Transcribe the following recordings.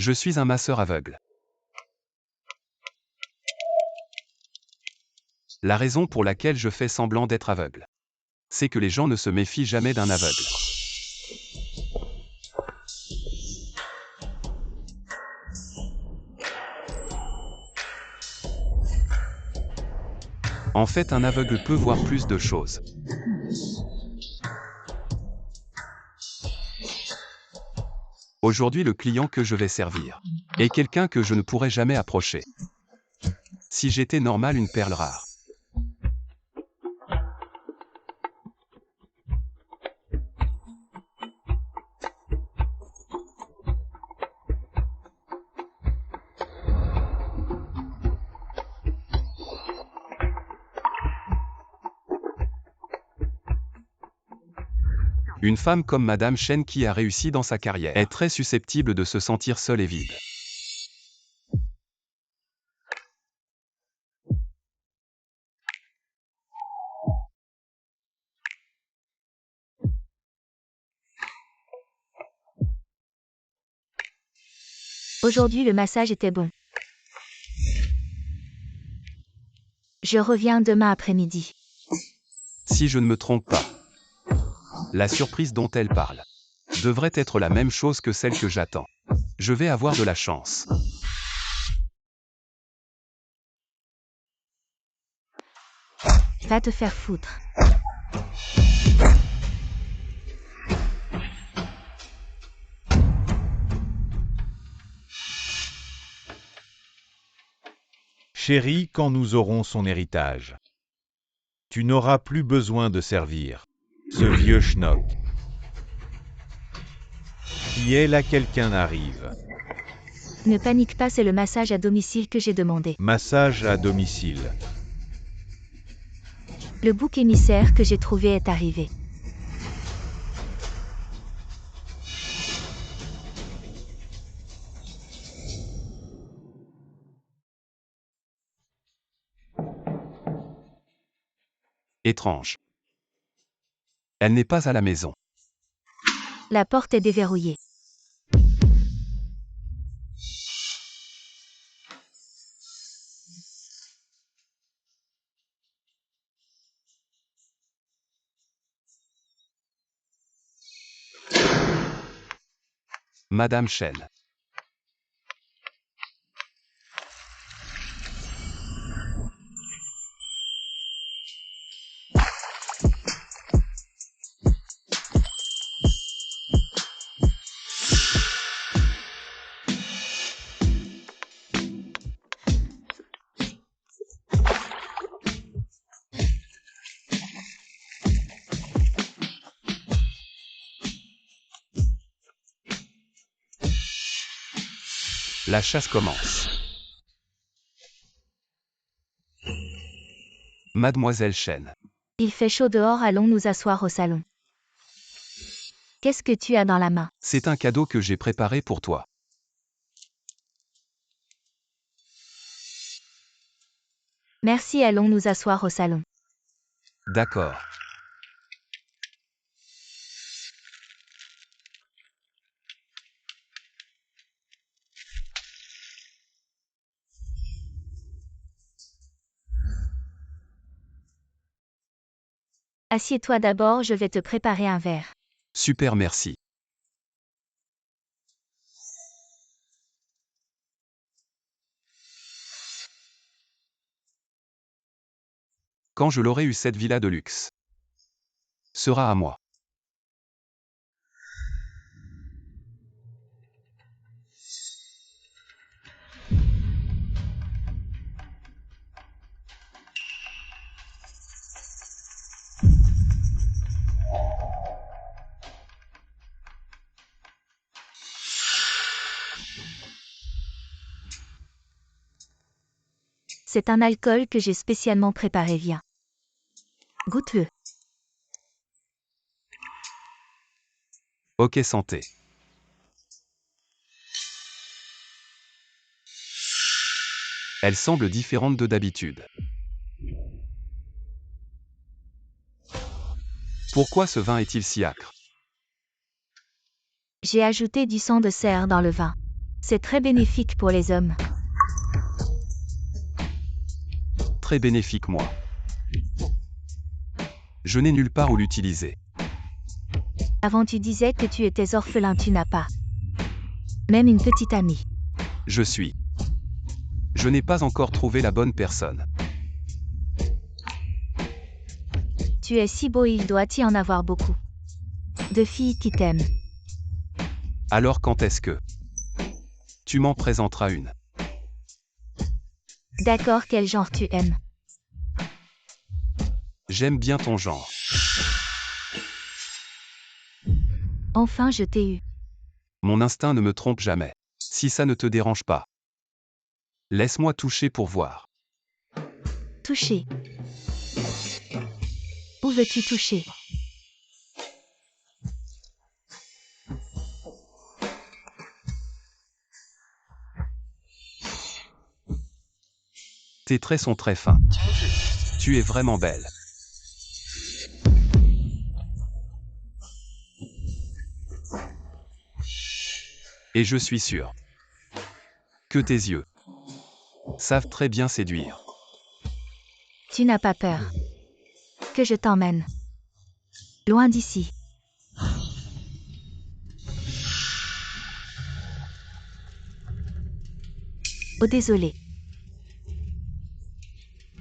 Je suis un masseur aveugle. La raison pour laquelle je fais semblant d'être aveugle, c'est que les gens ne se méfient jamais d'un aveugle. En fait, un aveugle peut voir plus de choses. Aujourd'hui, le client que je vais servir est quelqu'un que je ne pourrais jamais approcher. Si j'étais normal, une perle rare. Une femme comme Madame Chen qui a réussi dans sa carrière est très susceptible de se sentir seule et vide. Aujourd'hui le massage était bon. Je reviens demain après-midi. Si je ne me trompe pas, la surprise dont elle parle devrait être la même chose que celle que j'attends. Je vais avoir de la chance. Va te faire foutre. Chérie, quand nous aurons son héritage, tu n'auras plus besoin de servir ce vieux schnock. Qui est là, quelqu'un arrive. Ne panique pas, c'est le massage à domicile que j'ai demandé. Massage à domicile. Le bouc émissaire que j'ai trouvé est arrivé. Étrange. Elle n'est pas à la maison. La porte est déverrouillée. Madame Chen. La chasse commence. Mademoiselle Chen. Il fait chaud dehors, allons nous asseoir au salon. Qu'est-ce que tu as dans la main? C'est un cadeau que j'ai préparé pour toi. Merci, allons nous asseoir au salon. D'accord. Assieds-toi d'abord, je vais te préparer un verre. Super, merci. Quand je l'aurai eu, cette villa de luxe sera à moi. C'est un alcool que j'ai spécialement préparé, viens. Goûte-le. Ok, santé. Elle semble différente de d'habitude. Pourquoi ce vin est-il si âcre? J'ai ajouté du sang de cerf dans le vin. C'est très bénéfique pour les hommes. Très bénéfique moi. Je n'ai nulle part où l'utiliser. Avant tu disais que tu étais orphelin, tu n'as pas même une petite amie. Je n'ai pas encore trouvé la bonne personne. Tu es si beau, il doit y en avoir beaucoup de filles qui t'aiment. Alors quand est-ce que tu m'en présenteras une? D'accord, quel genre tu aimes? J'aime bien ton genre. Enfin, je t'ai eu. Mon instinct ne me trompe jamais. Si ça ne te dérange pas. Laisse-moi toucher pour voir. Toucher. Où veux-tu toucher? Tes traits sont très fins. Tu es vraiment belle. Et je suis sûr que tes yeux savent très bien séduire. Tu n'as pas peur que je t'emmène loin d'ici? Oh désolé.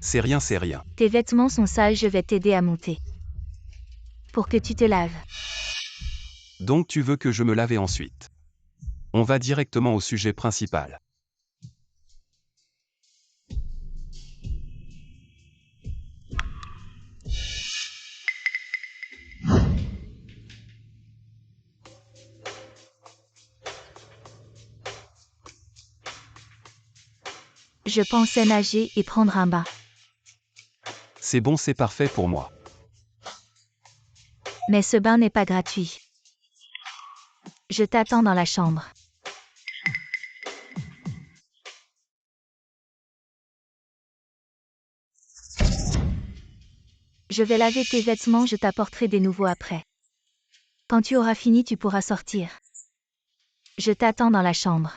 C'est rien, c'est rien. Tes vêtements sont sales, je vais t'aider à monter. Pour que tu te laves. Donc tu veux que je me lave et ensuite on va directement au sujet principal. Je pensais nager et prendre un bain. C'est bon, c'est parfait pour moi. Mais ce bain n'est pas gratuit. Je t'attends dans la chambre. Je vais laver tes vêtements, je t'apporterai des nouveaux après. Quand tu auras fini, tu pourras sortir. Je t'attends dans la chambre.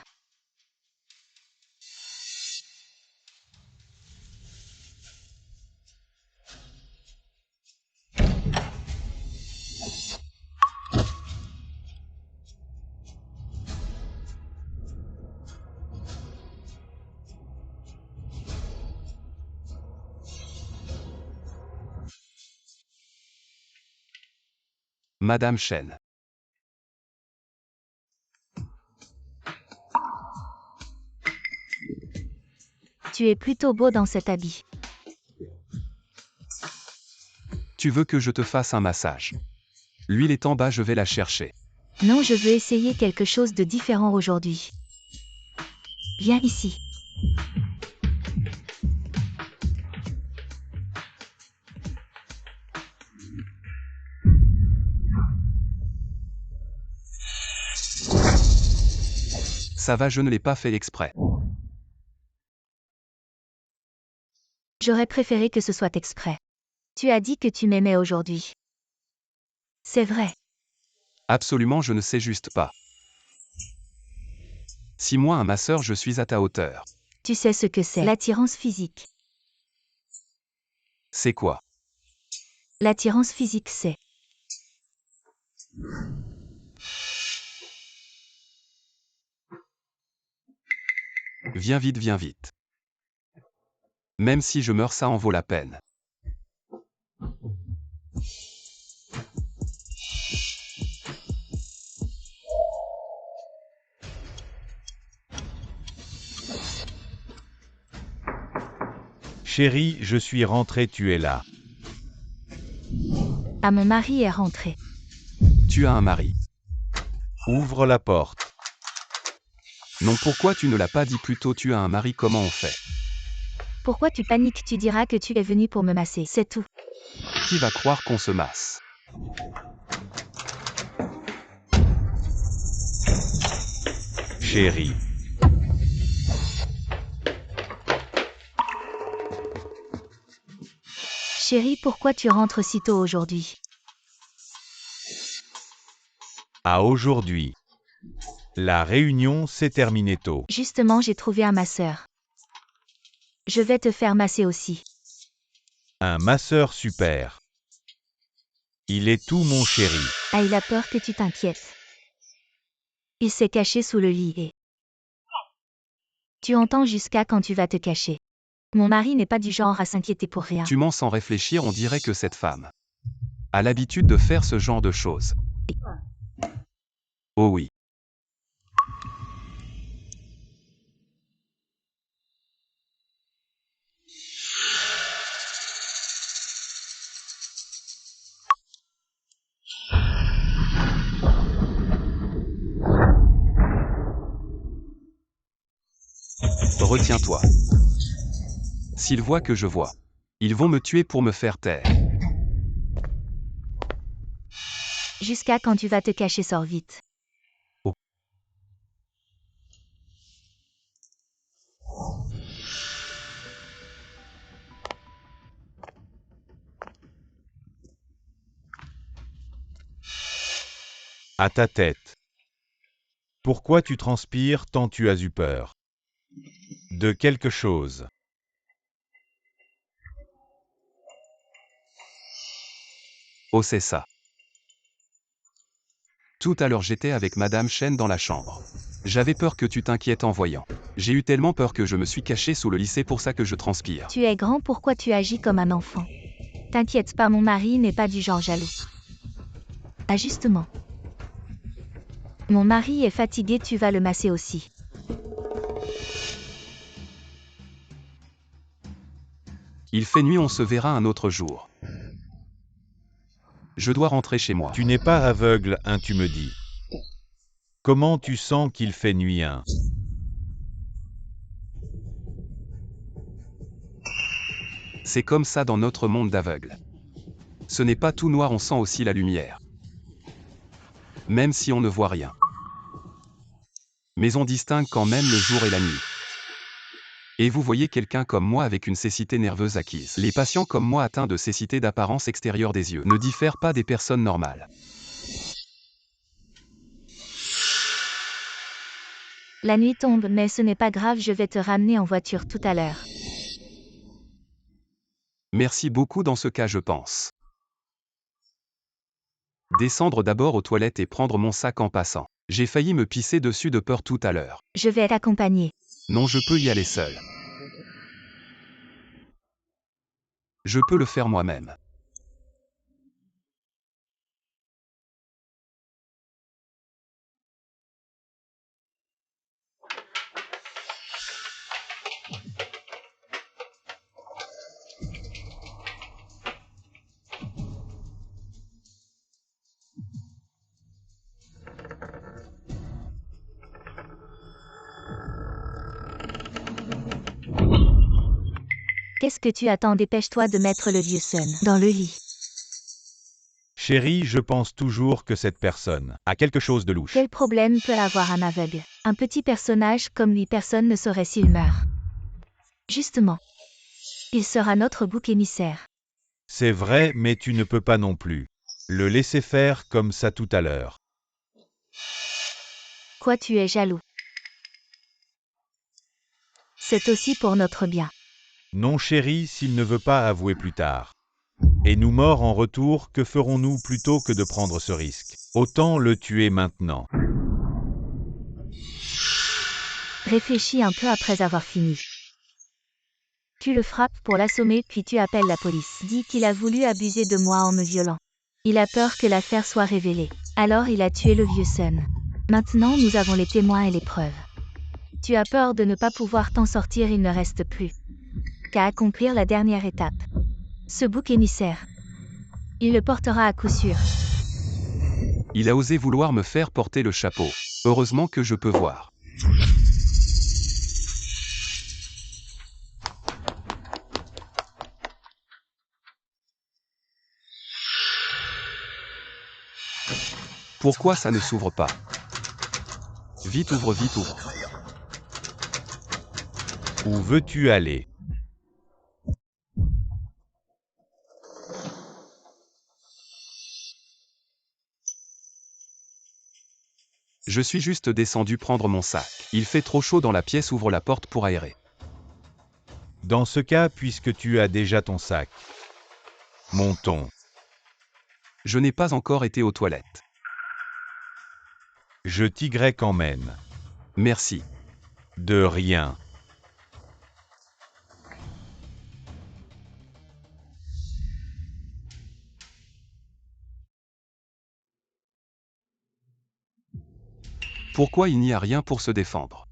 Madame Chen. Tu es plutôt beau dans cet habit. Tu veux que je te fasse un massage? L'huile est en bas, je vais la chercher. Non, je veux essayer quelque chose de différent aujourd'hui. Viens ici. Ça va, je ne l'ai pas fait exprès. J'aurais préféré que ce soit exprès. Tu as dit que tu m'aimais aujourd'hui. C'est vrai. Absolument, je ne sais juste pas. Si moi, un masseur, je suis à ta hauteur. Tu sais ce que c'est. L'attirance physique. C'est quoi? L'attirance physique, c'est Viens vite, viens vite. Même si je meurs, ça en vaut la peine. Chérie, je suis rentré, tu es là. Ah, mon mari est rentré. Tu as un mari. Ouvre la porte. Non, pourquoi tu ne l'as pas dit plus tôt? Tu as un mari, comment on fait? Pourquoi tu paniques? Tu diras que tu es venu pour me masser, c'est tout. Qui va croire qu'on se masse? Chérie. Chérie, pourquoi tu rentres si tôt aujourd'hui? À aujourd'hui. La réunion s'est terminée tôt. Justement, j'ai trouvé un masseur. Je vais te faire masser aussi. Un masseur super. Il est tout mon chéri. Ah, il a peur que tu t'inquiètes. Il s'est caché sous le lit et... Tu entends jusqu'à quand tu vas te cacher. Mon mari n'est pas du genre à s'inquiéter pour rien. Tu mens sans réfléchir, on dirait que cette femme a l'habitude de faire ce genre de choses. Oh oui. Retiens-toi. S'ils voient que je vois, ils vont me tuer pour me faire taire. Jusqu'à quand tu vas te cacher, sors vite. Oh. À ta tête. Pourquoi tu transpires tant tu as eu peur? De quelque chose. Oh, c'est ça. Tout à l'heure j'étais avec Madame Chen dans la chambre. J'avais peur que tu t'inquiètes en voyant. J'ai eu tellement peur que je me suis caché sous le lit, c'est pour ça que je transpire. Tu es grand, pourquoi tu agis comme un enfant? T'inquiète pas, mon mari n'est pas du genre jaloux. Ah justement. Mon mari est fatigué, tu vas le masser aussi. Il fait nuit, on se verra un autre jour. Je dois rentrer chez moi. Tu n'es pas aveugle, hein, tu me dis. Comment tu sens qu'il fait nuit, hein? C'est comme ça dans notre monde d'aveugle. Ce n'est pas tout noir, on sent aussi la lumière. Même si on ne voit rien. Mais on distingue quand même le jour et la nuit. Et vous voyez quelqu'un comme moi avec une cécité nerveuse acquise. Les patients comme moi atteints de cécité d'apparence extérieure des yeux ne diffèrent pas des personnes normales. La nuit tombe, mais ce n'est pas grave, je vais te ramener en voiture tout à l'heure. Merci beaucoup dans ce cas, je pense. Descendre d'abord aux toilettes et prendre mon sac en passant. J'ai failli me pisser dessus de peur tout à l'heure. Je vais t'accompagner. Non, je peux y aller seul. Je peux le faire moi-même. Qu'est-ce que tu attends? Dépêche-toi de mettre le vieux Sun dans le lit. Chérie, je pense toujours que cette personne a quelque chose de louche. Quel problème peut avoir un aveugle? Un petit personnage comme lui, personne ne saurait s'il meurt. Justement. Il sera notre bouc émissaire. C'est vrai, mais tu ne peux pas non plus le laisser faire comme ça tout à l'heure. Quoi, tu es jaloux? C'est aussi pour notre bien. Non chérie, s'il ne veut pas avouer plus tard. Et nous mord en retour, que ferons-nous plutôt que de prendre ce risque? Autant le tuer maintenant. Réfléchis un peu après avoir fini. Tu le frappes pour l'assommer puis tu appelles la police. Dis qu'il a voulu abuser de moi en me violant. Il a peur que l'affaire soit révélée. Alors il a tué le vieux Sun. Maintenant nous avons les témoins et les preuves. Tu as peur de ne pas pouvoir t'en sortir, il ne reste plus qu'à accomplir la dernière étape. Ce bouc émissaire. Il le portera à coup sûr. Il a osé vouloir me faire porter le chapeau. Heureusement que je peux voir. Pourquoi ça ne s'ouvre pas? Vite ouvre, vite ouvre. Où veux-tu aller? Je suis juste descendu prendre mon sac. Il fait trop chaud dans la pièce, ouvre la porte pour aérer. Dans ce cas, puisque tu as déjà ton sac. Montons. Je n'ai pas encore été aux toilettes. Je t'emmène. Merci. De rien. Pourquoi il n'y a rien pour se défendre?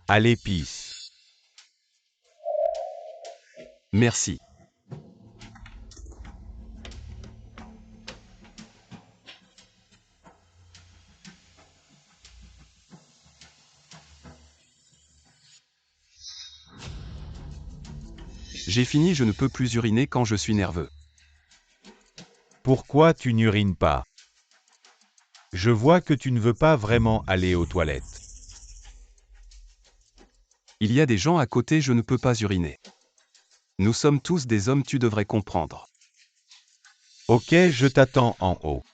À l'épice. Merci. J'ai fini, je ne peux plus uriner quand je suis nerveux. Pourquoi tu n'urines pas? Je vois que tu ne veux pas vraiment aller aux toilettes. Il y a des gens à côté, je ne peux pas uriner. Nous sommes tous des hommes, tu devrais comprendre. Ok, je t'attends en haut.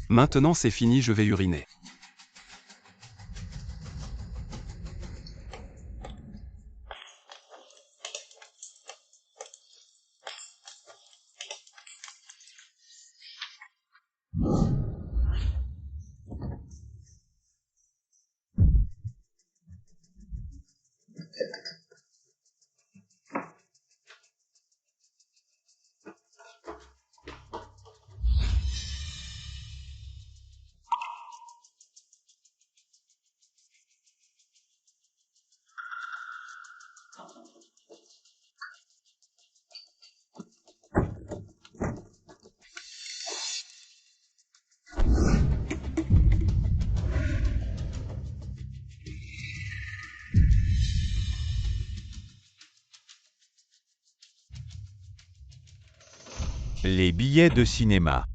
Maintenant c'est fini, je vais uriner. Les billets de cinéma.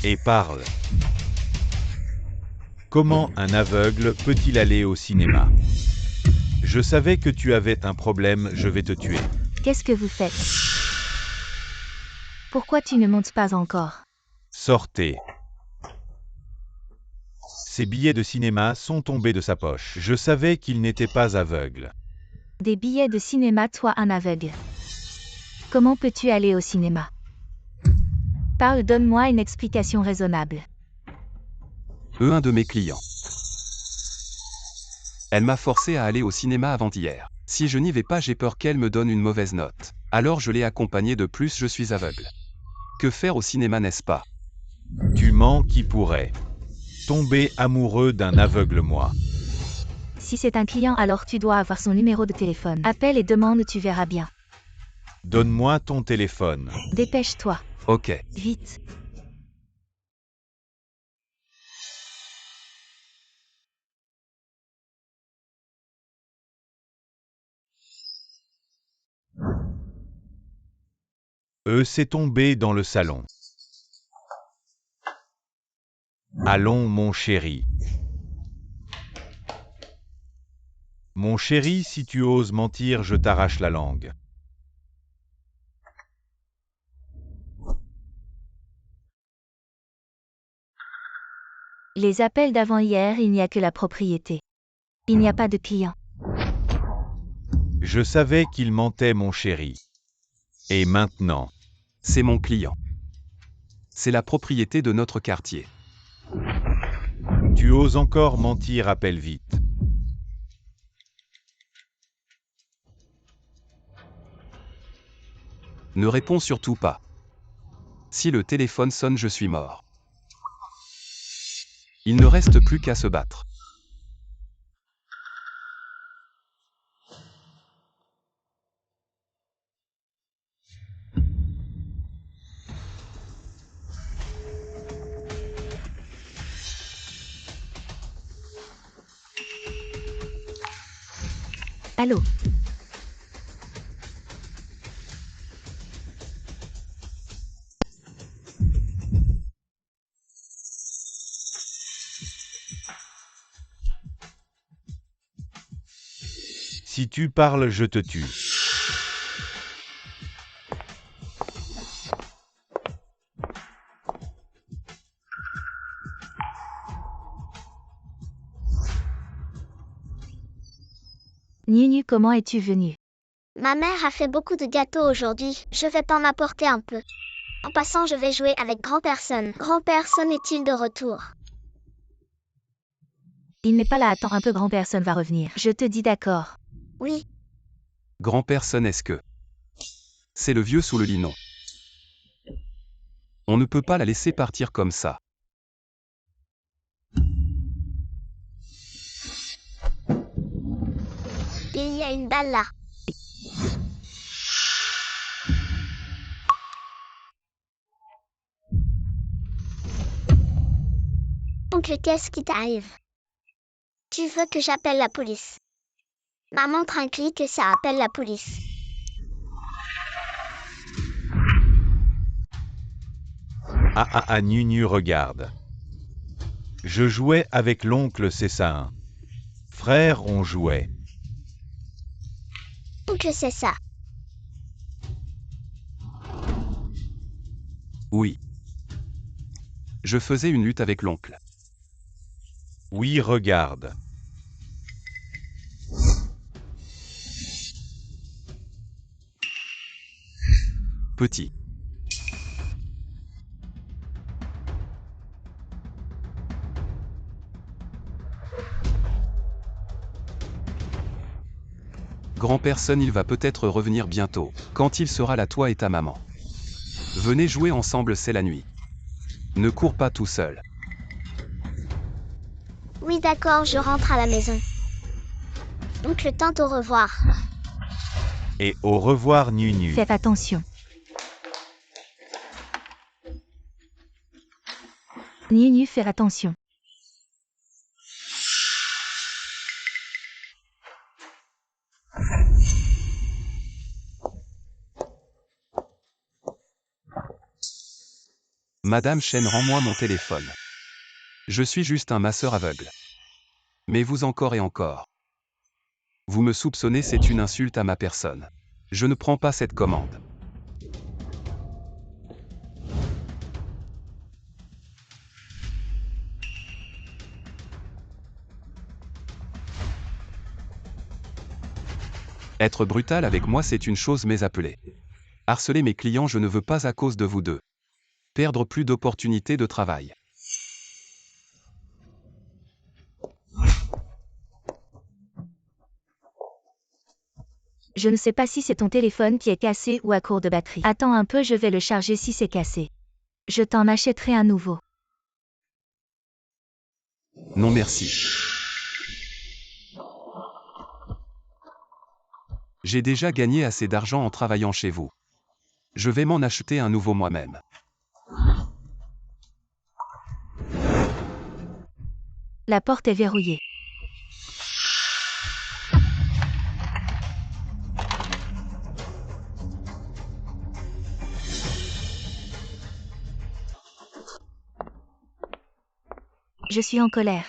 Et parle. Comment un aveugle peut-il aller au cinéma? Je savais que tu avais un problème, je vais te tuer. Qu'est-ce que vous faites? Pourquoi tu ne montes pas encore? Sortez. Ces billets de cinéma sont tombés de sa poche. Je savais qu'il n'était pas aveugle. Des billets de cinéma, toi un aveugle. Comment peux-tu aller au cinéma? Parle, donne-moi une explication raisonnable. Un de mes clients. Elle m'a forcé à aller au cinéma avant-hier. Si je n'y vais pas, j'ai peur qu'elle me donne une mauvaise note. Alors je l'ai accompagnée, de plus je suis aveugle. Que faire au cinéma, n'est-ce pas? Tu mens, qui pourrait tomber amoureux d'un aveugle, moi. Si c'est un client, alors tu dois avoir son numéro de téléphone. Appelle et demande, tu verras bien. Donne-moi ton téléphone. Dépêche-toi. Ok. Vite. C'est tombé dans le salon. Allons, mon chéri. Mon chéri, si tu oses mentir, je t'arrache la langue. Les appels d'avant-hier, il n'y a que la propriété. Il n'y a pas de client. Je savais qu'il mentait, mon chéri. Et maintenant? C'est mon client. C'est la propriété de notre quartier. Tu oses encore mentir, appelle vite. Ne réponds surtout pas. Si le téléphone sonne, je suis mort. Il ne reste plus qu'à se battre. Allô? Si tu parles, je te tue. Nunu, comment es-tu venu? Ma mère a fait beaucoup de gâteaux aujourd'hui, je vais t'en apporter un peu. En passant, je vais jouer avec grand-personne. Grand-personne est-il de retour? Il n'est pas là, attends un peu, grand-personne va revenir. Je te dis d'accord. Oui, Grand-personne est-ce que... C'est le vieux sous le lit, non. On ne peut pas la laisser partir comme ça. il y a une balle là. Oncle, qu'est-ce qui t'arrive? Tu veux que j'appelle la police? Ma montre indique que ça appelle la police. Nunu, regarde. Je jouais avec l'oncle, c'est ça, hein. Frère, on jouait. Oncle, c'est ça. Oui. Je faisais une lutte avec l'oncle. Oui, regarde. Petit. Grand-personne, il va peut-être revenir bientôt. Quand il sera là, toi et ta maman. Venez jouer ensemble, c'est la nuit. Ne cours pas tout seul. Oui, d'accord, je rentre à la maison. Oncle, tente au revoir. Et au revoir, Nunu. Faites attention. Nunu, fais attention. Madame Chen, rends-moi mon téléphone. Je suis juste un masseur aveugle. Mais vous encore et encore. Vous me soupçonnez, c'est une insulte à ma personne. Je ne prends pas cette commande. Être brutal avec moi, c'est une chose, mais appeler. Harceler mes clients, je ne veux pas à cause de vous deux. Perdre plus d'opportunités de travail. Je ne sais pas si c'est ton téléphone qui est cassé ou à court de batterie. Attends un peu, je vais le charger si c'est cassé. Je t'en achèterai un nouveau. Non merci. J'ai déjà gagné assez d'argent en travaillant chez vous. Je vais m'en acheter un nouveau moi-même. La porte est verrouillée. Je suis en colère.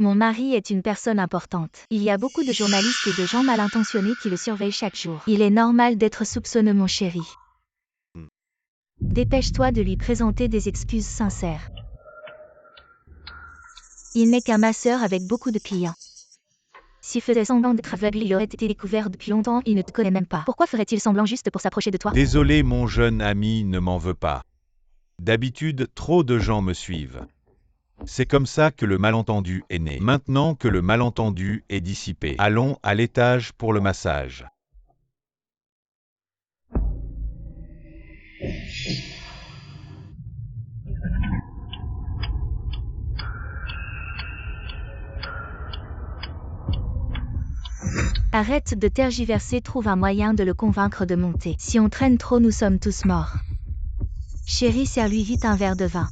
Mon mari est une personne importante. Il y a beaucoup de journalistes et de gens mal intentionnés qui le surveillent chaque jour. Il est normal d'être soupçonneux, mon chéri. Dépêche-toi de lui présenter des excuses sincères. Il n'est qu'un masseur avec beaucoup de clients. S'il faisait semblant d'être aveugle, il aurait été découvert depuis longtemps, il ne te connaît même pas. Pourquoi ferait-il semblant juste pour s'approcher de toi? Désolé, mon jeune ami, ne m'en veux pas. D'habitude, trop de gens me suivent. C'est comme ça que le malentendu est né. Maintenant que le malentendu est dissipé, allons à l'étage pour le massage. Arrête de tergiverser, trouve un moyen de le convaincre de monter. Si on traîne trop, nous sommes tous morts. Chérie, serre-lui vite un verre de vin.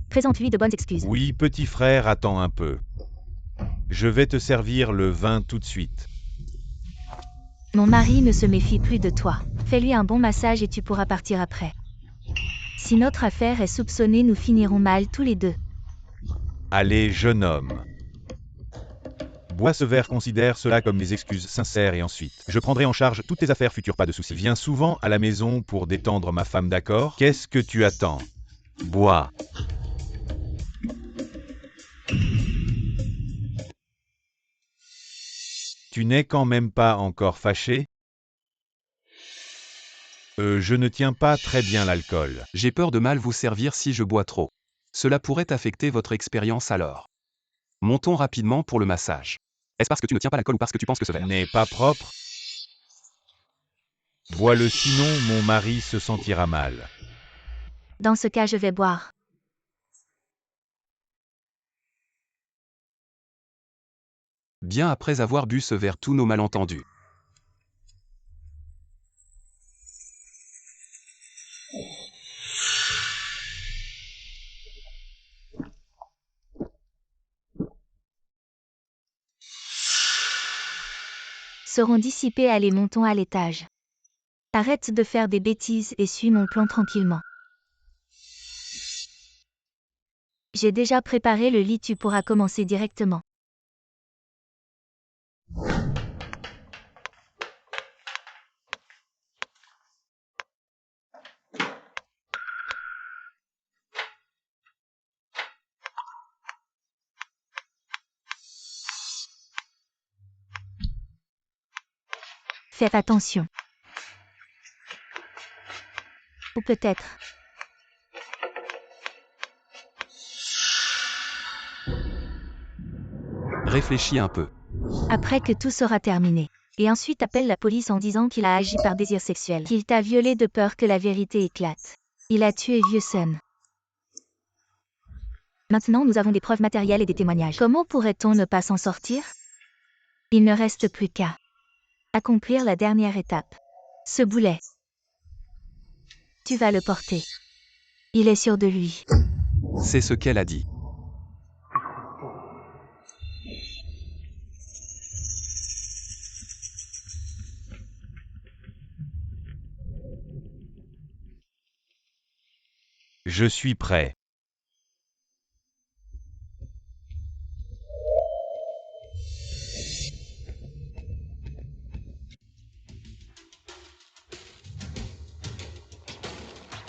Présente-lui de bonnes excuses. Oui, petit frère, attends un peu. Je vais te servir le vin tout de suite. Mon mari ne se méfie plus de toi. Fais-lui un bon massage et tu pourras partir après. Si notre affaire est soupçonnée, nous finirons mal tous les deux. Allez, jeune homme. Bois ce verre, considère cela comme des excuses sincères et ensuite, je prendrai en charge toutes tes affaires futures, pas de soucis. Viens souvent à la maison pour détendre ma femme, d'accord? Qu'est-ce que tu attends? Bois. Tu n'es quand même pas encore fâché? Je ne tiens pas très bien l'alcool. J'ai peur de mal vous servir si je bois trop. Cela pourrait affecter votre expérience alors. Montons rapidement pour le massage. Est-ce parce que tu ne tiens pas l'alcool ou parce que tu penses que ce verre N'est pas propre? Bois-le, sinon mon mari se sentira mal. Dans ce cas, je vais boire. Bien après avoir bu ce verre, tous nos malentendus. Seront dissipés. Allez, montons à l'étage. Arrête de faire des bêtises et suis mon plan tranquillement. J'ai déjà préparé le lit, tu pourras commencer directement. Faites attention. Ou peut-être. Réfléchis un peu. Après que tout sera terminé. Et ensuite appelle la police en disant qu'il a agi par désir sexuel, qu'il t'a violé de peur que la vérité éclate. Il a tué vieux Sun. Maintenant nous avons des preuves matérielles et des témoignages. Comment pourrait-on ne pas s'en sortir? Il ne reste plus qu'à accomplir la dernière étape. Ce boulet. Tu vas le porter. Il est sûr de lui. C'est ce qu'elle a dit. Je suis prêt.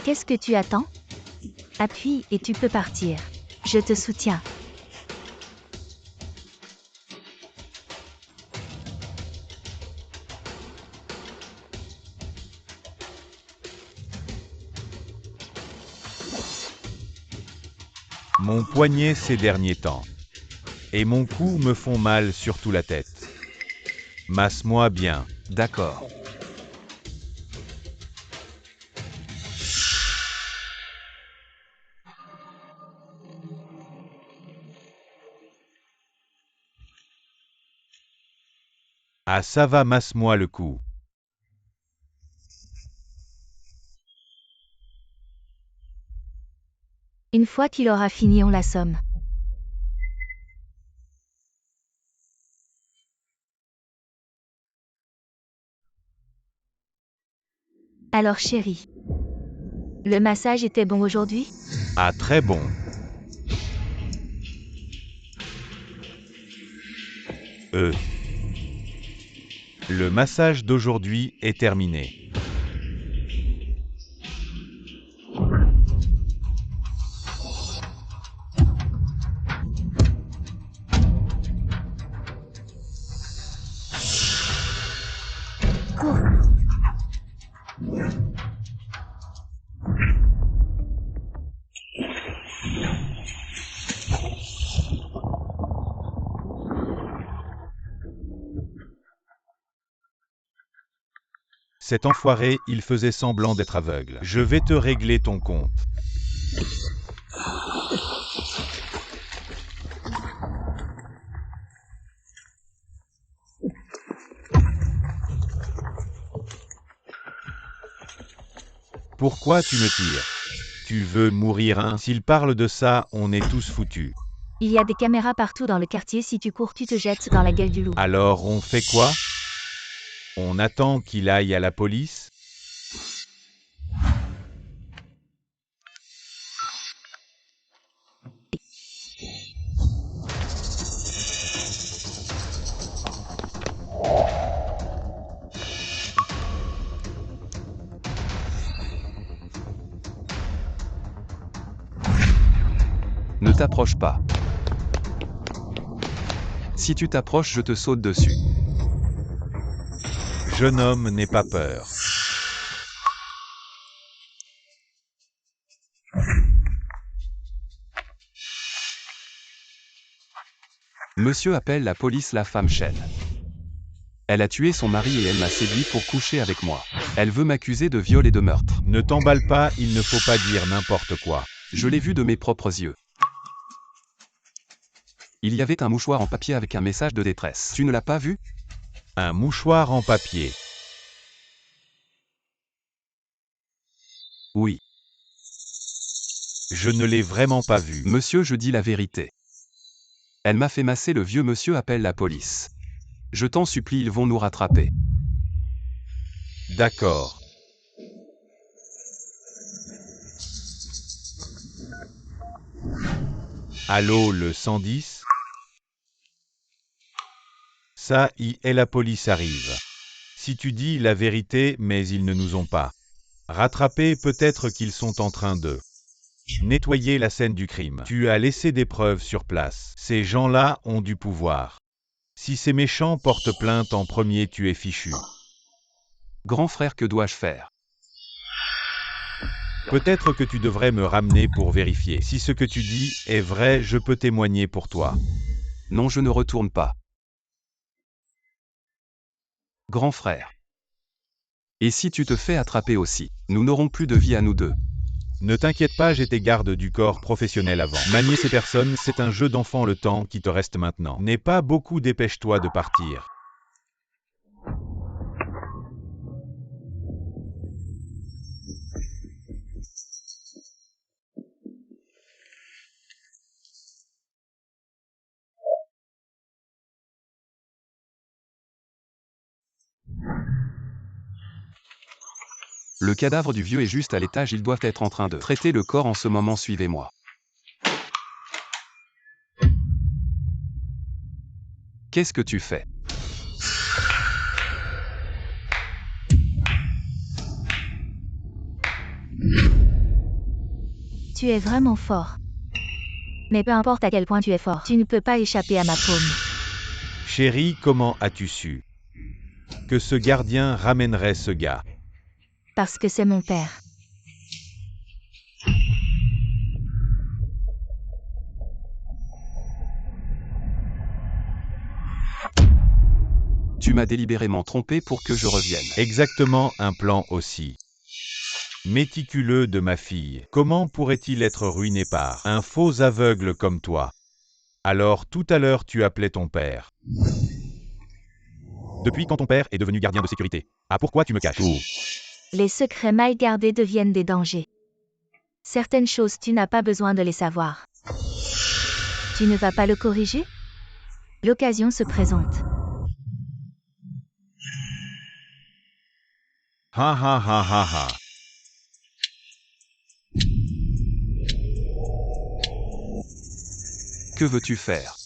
Qu'est-ce que tu attends? Appuie et tu peux partir. Je te soutiens. Mon poignet ces derniers temps. Et mon cou me font mal, surtout la tête. Masse-moi bien. D'accord. Ah ça va, masse-moi le cou. Une fois qu'il aura fini, on l'assomme. Alors chérie, le massage était bon aujourd'hui? Ah très bon. Le massage d'aujourd'hui est terminé. Cours. Cet enfoiré, il faisait semblant d'être aveugle. Je vais te régler ton compte. Pourquoi tu me tires? Tu veux mourir, hein? S'il parle de ça, on est tous foutus. Il y a des caméras partout dans le quartier, si tu cours, tu te jettes dans la gueule du loup. Alors on fait quoi? On attend qu'il aille à la police? Ne t'approche pas. Si tu t'approches, je te saute dessus. Jeune homme, n'aie pas peur. Monsieur appelle la police, la femme chaîne. Elle a tué son mari et elle m'a séduit pour coucher avec moi. Elle veut m'accuser de viol et de meurtre. Ne t'emballe pas, il ne faut pas dire n'importe quoi. Je l'ai vu de mes propres yeux. Il y avait un mouchoir en papier avec un message de détresse. Tu ne l'as pas vu? Un mouchoir en papier. Oui. Je ne l'ai vraiment pas vu. Monsieur, je dis la vérité. Elle m'a fait masser, le vieux monsieur appelle la police. Je t'en supplie, ils vont nous rattraper. D'accord. Allô, le 110? Ça y est, la police arrive. Si tu dis la vérité, mais ils ne nous ont pas rattrapés, peut-être qu'ils sont en train de nettoyer la scène du crime. Tu as laissé des preuves sur place. Ces gens-là ont du pouvoir. Si ces méchants portent plainte en premier, tu es fichu. Grand frère, que dois-je faire? Peut-être que tu devrais me ramener pour vérifier. Si ce que tu dis est vrai, je peux témoigner pour toi. Non, je ne retourne pas. Grand frère. Et si tu te fais attraper aussi, nous n'aurons plus de vie à nous deux. Ne t'inquiète pas, j'étais garde du corps professionnel avant. Manier ces personnes, c'est un jeu d'enfant. Le temps qui te reste maintenant n'est pas beaucoup, dépêche-toi de partir. Le cadavre du vieux est juste à l'étage, ils doivent être en train de traiter le corps en ce moment, suivez-moi. Qu'est-ce que tu fais? Tu es vraiment fort. Mais peu importe à quel point tu es fort, tu ne peux pas échapper à ma paume. Chérie, comment as-tu su que ce gardien ramènerait ce gars? Parce que c'est mon père. Tu m'as délibérément trompé pour que je revienne. Exactement, un plan aussi méticuleux de ma fille. Comment pourrait-il être ruiné par un faux aveugle comme toi? Alors tout à l'heure tu appelais ton père. Depuis quand ton père est devenu gardien de sécurité? Ah, pourquoi tu me caches tout? Les secrets mal gardés deviennent des dangers. Certaines choses, tu n'as pas besoin de les savoir. Tu ne vas pas le corriger? L'occasion se présente. Ha ha ha ha ha. Que veux-tu faire?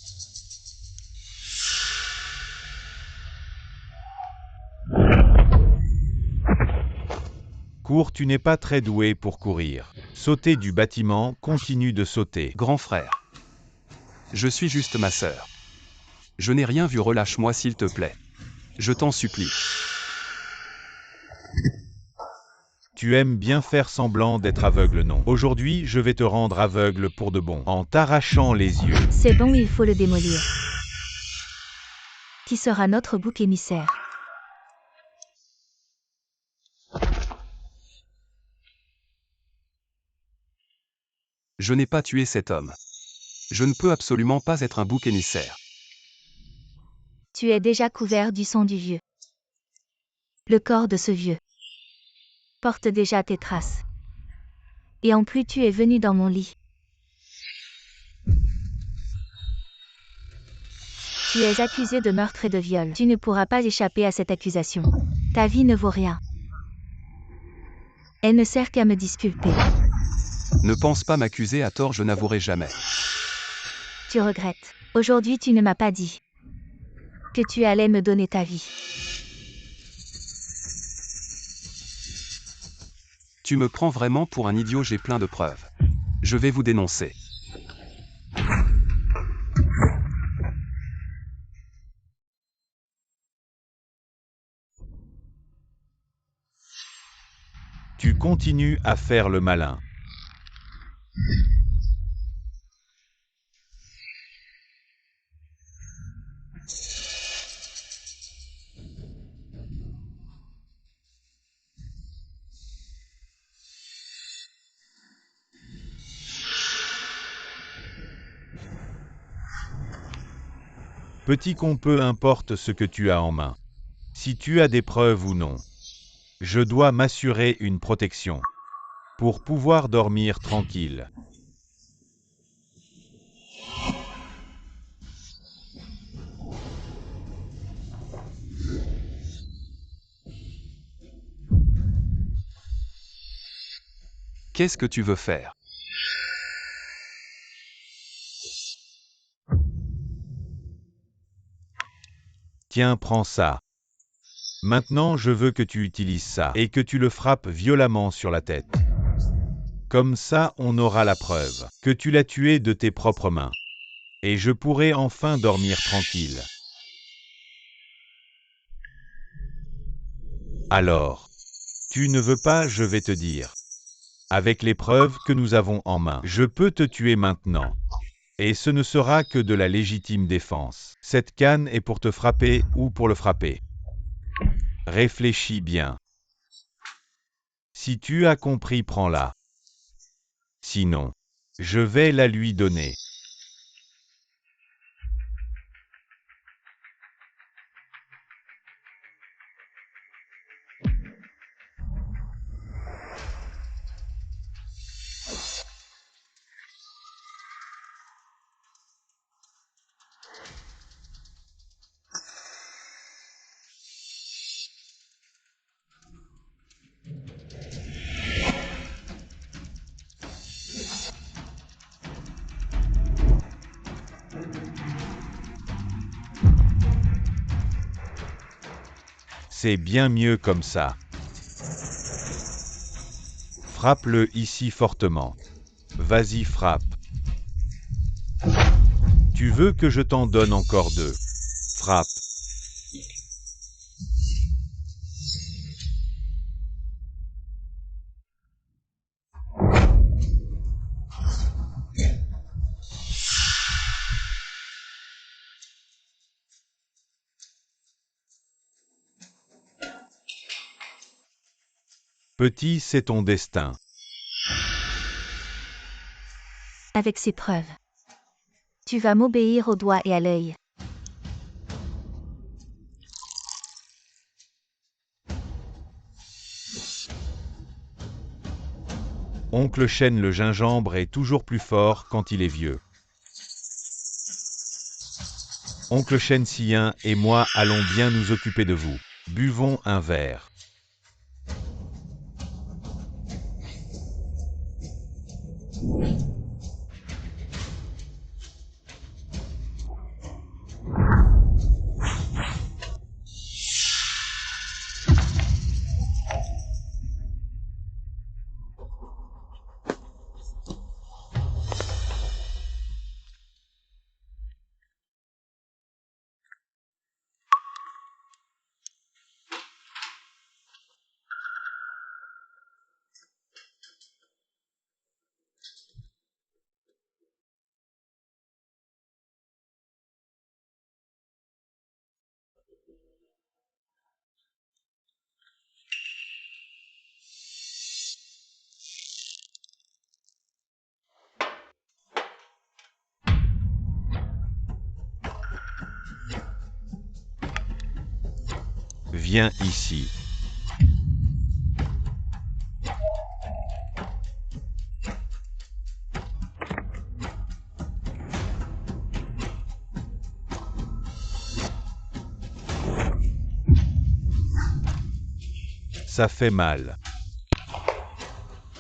Cours, tu n'es pas très doué pour courir. Sauter du bâtiment, continue de sauter. Grand frère. Je suis juste ma sœur. Je n'ai rien vu, relâche-moi s'il te plaît. Je t'en supplie. Tu aimes bien faire semblant d'être aveugle, non? Aujourd'hui, je vais te rendre aveugle pour de bon, en t'arrachant les yeux. C'est bon, il faut le démolir. Qui sera notre bouc émissaire? Je n'ai pas tué cet homme. Je ne peux absolument pas être un bouc émissaire. Tu es déjà couvert du sang du vieux. Le corps de ce vieux porte déjà tes traces. Et en plus, tu es venu dans mon lit. Tu es accusé de meurtre et de viol. Tu ne pourras pas échapper à cette accusation. Ta vie ne vaut rien. Elle ne sert qu'à me disculper. Ne pense pas m'accuser à tort, je n'avouerai jamais. Tu regrettes. Aujourd'hui, tu ne m'as pas dit que tu allais me donner ta vie. Tu me prends vraiment pour un idiot, j'ai plein de preuves. Je vais vous dénoncer. Tu continues à faire le malin. Petit con, peu importe ce que tu as en main. Si tu as des preuves ou non. Je dois m'assurer une protection. Pour pouvoir dormir tranquille. Qu'est-ce que tu veux faire? Tiens, prends ça. Maintenant, je veux que tu utilises ça et que tu le frappes violemment sur la tête. Comme ça, on aura la preuve que tu l'as tué de tes propres mains. Et je pourrai enfin dormir tranquille. Alors, tu ne veux pas, je vais te dire. Avec les preuves que nous avons en main, je peux te tuer maintenant. Et ce ne sera que de la légitime défense. Cette canne est pour te frapper ou pour le frapper. Réfléchis bien. Si tu as compris, prends-la. Sinon, je vais la lui donner. C'est bien mieux comme ça. Frappe-le ici fortement. Vas-y, frappe. Tu veux que je t'en donne encore deux? Frappe. Petit, c'est ton destin. Avec ces preuves. Tu vas m'obéir au doigt et à l'œil. Oncle Chêne le gingembre est toujours plus fort quand il est vieux. Oncle Chêne Sien et moi allons bien nous occuper de vous. Buvons un verre. Viens ici. Ça fait mal.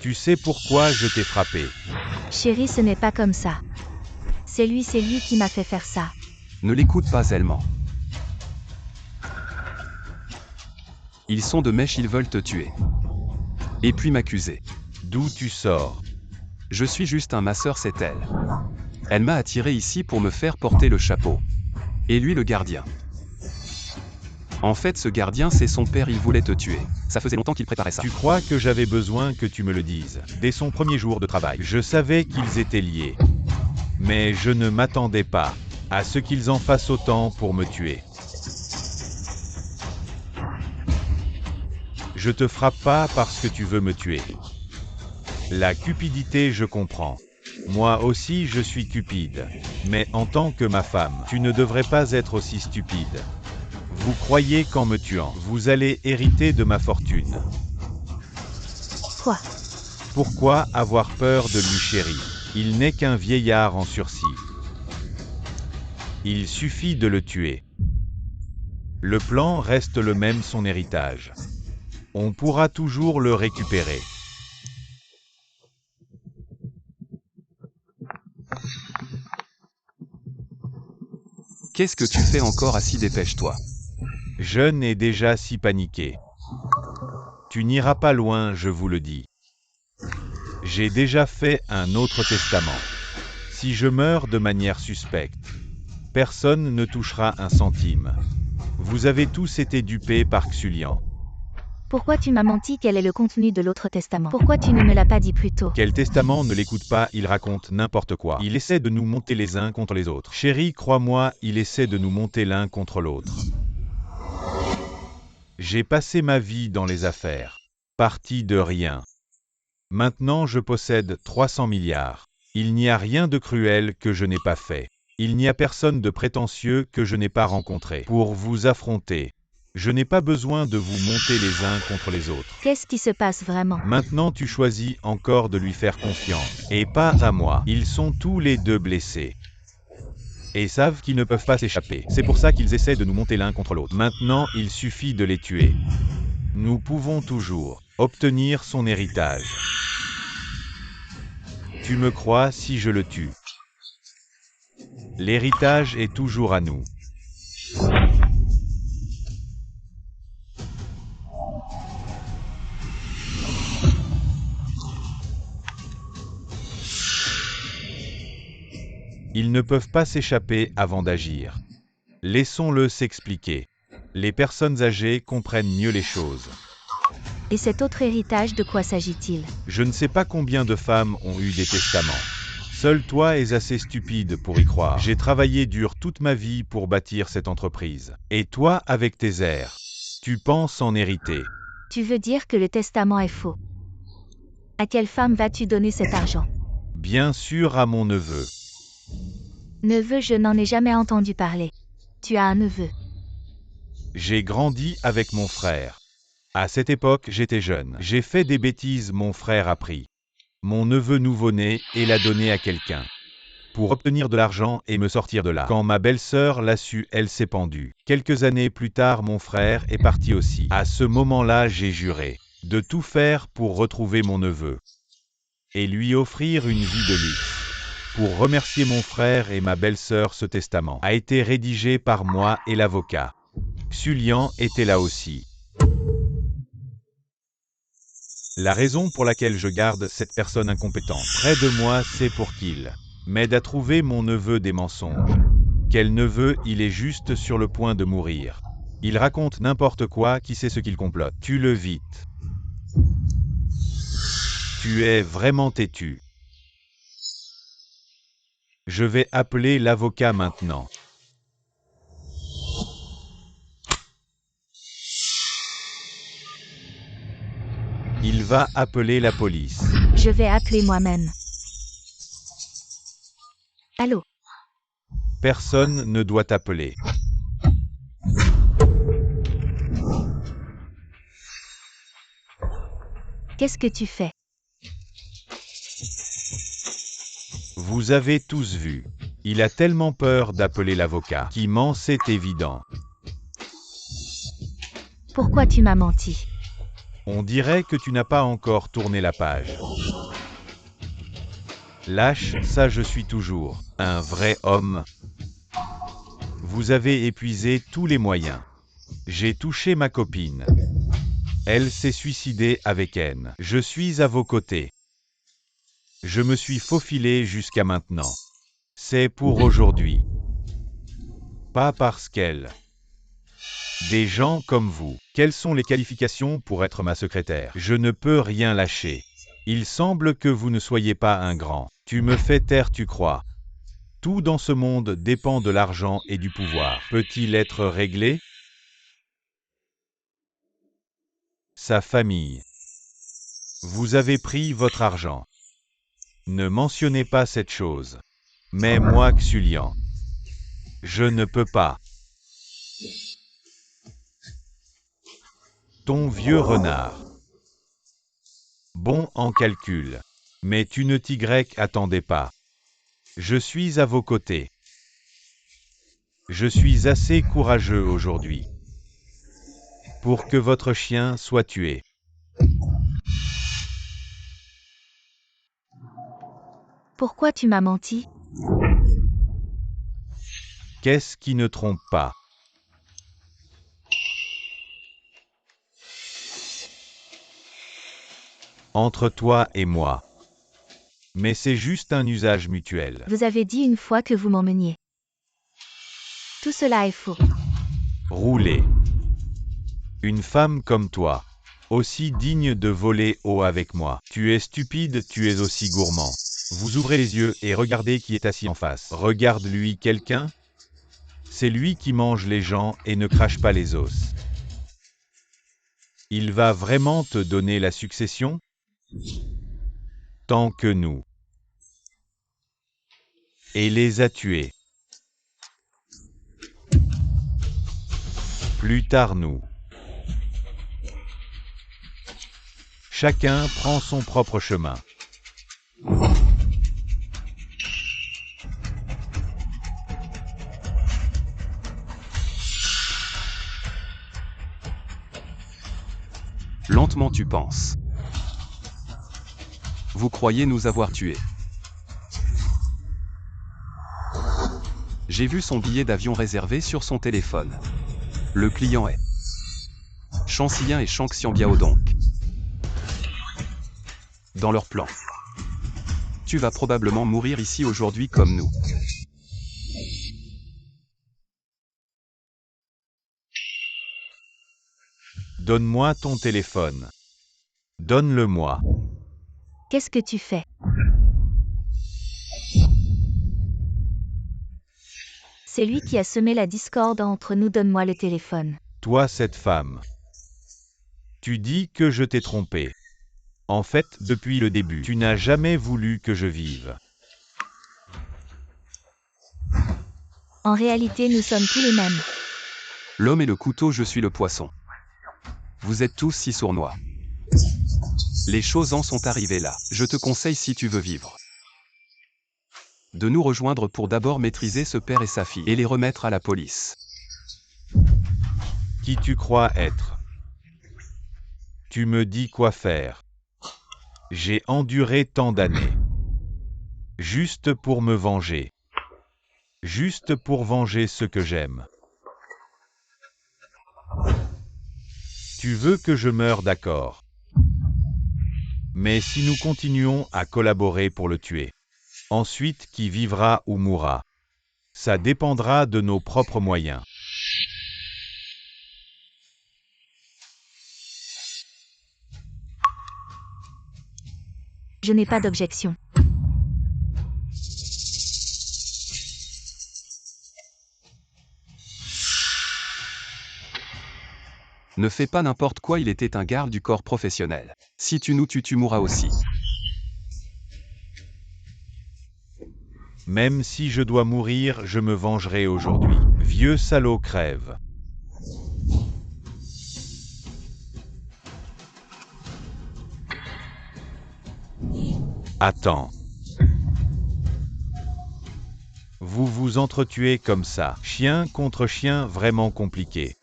Tu sais pourquoi je t'ai frappé? Chérie, ce n'est pas comme ça. C'est lui qui m'a fait faire ça. Ne l'écoute pas tellement. Ils sont de mèche, ils veulent te tuer. Et puis m'accuser. D'où tu sors? Je suis juste un masseur, c'est elle. Elle m'a attiré ici pour me faire porter le chapeau. Et lui le gardien. En fait, ce gardien, c'est son père, il voulait te tuer. Ça faisait longtemps qu'il préparait ça. Tu crois que j'avais besoin que tu me le dises? Dès son premier jour de travail, je savais qu'ils étaient liés. Mais je ne m'attendais pas à ce qu'ils en fassent autant pour me tuer. Je te frappe pas parce que tu veux me tuer. La cupidité, je comprends. Moi aussi, je suis cupide. Mais en tant que ma femme, tu ne devrais pas être aussi stupide. Vous croyez qu'en me tuant, vous allez hériter de ma fortune. Quoi? Pourquoi avoir peur de lui, chérie? Il n'est qu'un vieillard en sursis. Il suffit de le tuer. Le plan reste le même, son héritage. On pourra toujours le récupérer. Qu'est-ce que tu fais encore assis? Dépêche-toi. Je n'ai déjà si paniqué. Tu n'iras pas loin, je vous le dis. J'ai déjà fait un autre testament. Si je meurs de manière suspecte, personne ne touchera un centime. Vous avez tous été dupés par Xulian. Pourquoi tu m'as menti? Quel est le contenu de l'autre testament? Pourquoi tu ne me l'as pas dit plus tôt? Quel testament? Ne l'écoute pas, il raconte n'importe quoi. Il essaie de nous monter les uns contre les autres. Chérie, crois-moi, il essaie de nous monter l'un contre l'autre. J'ai passé ma vie dans les affaires. Parti de rien. Maintenant je possède 300 milliards. Il n'y a rien de cruel que je n'ai pas fait. Il n'y a personne de prétentieux que je n'ai pas rencontré. Pour vous affronter, je n'ai pas besoin de vous monter les uns contre les autres. Qu'est-ce qui se passe vraiment? Maintenant tu choisis encore de lui faire confiance. Et pas à moi. Ils sont tous les deux blessés. Et savent qu'ils ne peuvent pas s'échapper. C'est pour ça qu'ils essaient de nous monter l'un contre l'autre. Maintenant, il suffit de les tuer. Nous pouvons toujours obtenir son héritage. Tu me crois si je le tue? L'héritage est toujours à nous. Ils ne peuvent pas s'échapper avant d'agir. Laissons-le s'expliquer. Les personnes âgées comprennent mieux les choses. Et cet autre héritage, de quoi s'agit-il? Je ne sais pas combien de femmes ont eu des testaments. Seul toi es assez stupide pour y croire. J'ai travaillé dur toute ma vie pour bâtir cette entreprise. Et toi, avec tes airs, tu penses en hériter. Tu veux dire que le testament est faux? À quelle femme vas-tu donner cet argent? Bien sûr à mon neveu. Neveu, je n'en ai jamais entendu parler. Tu as un neveu? J'ai grandi avec mon frère. À cette époque, j'étais jeune. J'ai fait des bêtises, mon frère a pris mon neveu nouveau-né et l'a donné à quelqu'un pour obtenir de l'argent et me sortir de là. Quand ma belle-sœur l'a su, elle s'est pendue. Quelques années plus tard, mon frère est parti aussi. À ce moment-là, j'ai juré de tout faire pour retrouver mon neveu et lui offrir une vie de luxe. Pour remercier mon frère et ma belle-sœur, ce testament a été rédigé par moi et l'avocat. Xulian était là aussi. La raison pour laquelle je garde cette personne incompétente près de moi, c'est pour qu'il m'aide à trouver mon neveu des mensonges. Quel neveu? Il est juste sur le point de mourir. Il raconte n'importe quoi, qui sait ce qu'il complote. Tue-le vite. Tu es vraiment têtu. Je vais appeler l'avocat maintenant. Il va appeler la police. Je vais appeler moi-même. Allô? Personne ne doit t'appeler. Qu'est-ce que tu fais? Vous avez tous vu. Il a tellement peur d'appeler l'avocat. Qui ment, c'est évident. Pourquoi tu m'as menti? On dirait que tu n'as pas encore tourné la page. Lâche, ça je suis toujours un vrai homme. Vous avez épuisé tous les moyens. J'ai touché ma copine. Elle s'est suicidée avec haine. Je suis à vos côtés. Je me suis faufilé jusqu'à maintenant. C'est pour aujourd'hui. Pas parce qu'elle Des gens comme vous. Quelles sont les qualifications pour être ma secrétaire? Je ne peux rien lâcher. Il semble que vous ne soyez pas un grand. Tu me fais taire, tu crois. Tout dans ce monde dépend de l'argent et du pouvoir. Peut-il être réglé? Sa famille. Vous avez pris votre argent. Ne mentionnez pas cette chose. Mais moi, Xulian, je ne peux pas. Ton vieux renard. Bon en calcul. Mais tu ne t'y attendais pas. Je suis à vos côtés. Je suis assez courageux aujourd'hui pour que votre chien soit tué. Pourquoi tu m'as menti? Qu'est-ce qui ne trompe pas? Entre toi et moi. Mais c'est juste un usage mutuel. Vous avez dit une fois que vous m'emmeniez. Tout cela est faux. Rouler. Une femme comme toi, aussi digne de voler haut avec moi. Tu es stupide, tu es aussi gourmand. Vous ouvrez les yeux et regardez qui est assis en face. Regarde-lui quelqu'un. C'est lui qui mange les gens et ne crache pas les os. Il va vraiment te donner la succession? Tant que nous. Et les a tués. Plus tard nous. Chacun prend son propre chemin. Lentement tu penses. Vous croyez nous avoir tués. J'ai vu son billet d'avion réservé sur son téléphone. Le client est Chancillien et Shanxian Biaodong. Dans leur plan. Tu vas probablement mourir ici aujourd'hui comme nous. Donne-moi ton téléphone. Donne-le-moi. Qu'est-ce que tu fais? C'est lui qui a semé la discorde entre nous. Donne-moi le téléphone. Toi, cette femme. Tu dis que je t'ai trompé. En fait, depuis le début, tu n'as jamais voulu que je vive. En réalité, nous sommes tous les mêmes. L'homme est le couteau, je suis le poisson. Vous êtes tous si sournois. Les choses en sont arrivées là. Je te conseille, si tu veux vivre, de nous rejoindre pour d'abord maîtriser ce père et sa fille et les remettre à la police. Qui tu crois être? Tu me dis quoi faire? J'ai enduré tant d'années. Juste pour me venger. Juste pour venger ce que j'aime. Tu veux que je meure, d'accord. Mais si nous continuons à collaborer pour le tuer, ensuite qui vivra ou mourra? Ça dépendra de nos propres moyens. Je n'ai pas d'objection. Ne fais pas n'importe quoi, il était un garde du corps professionnel. Si tu nous tues, tu mourras aussi. Même si je dois mourir, je me vengerai aujourd'hui. Vieux salaud, crève. Attends. Vous vous entretuez comme ça. Chien contre chien, vraiment compliqué.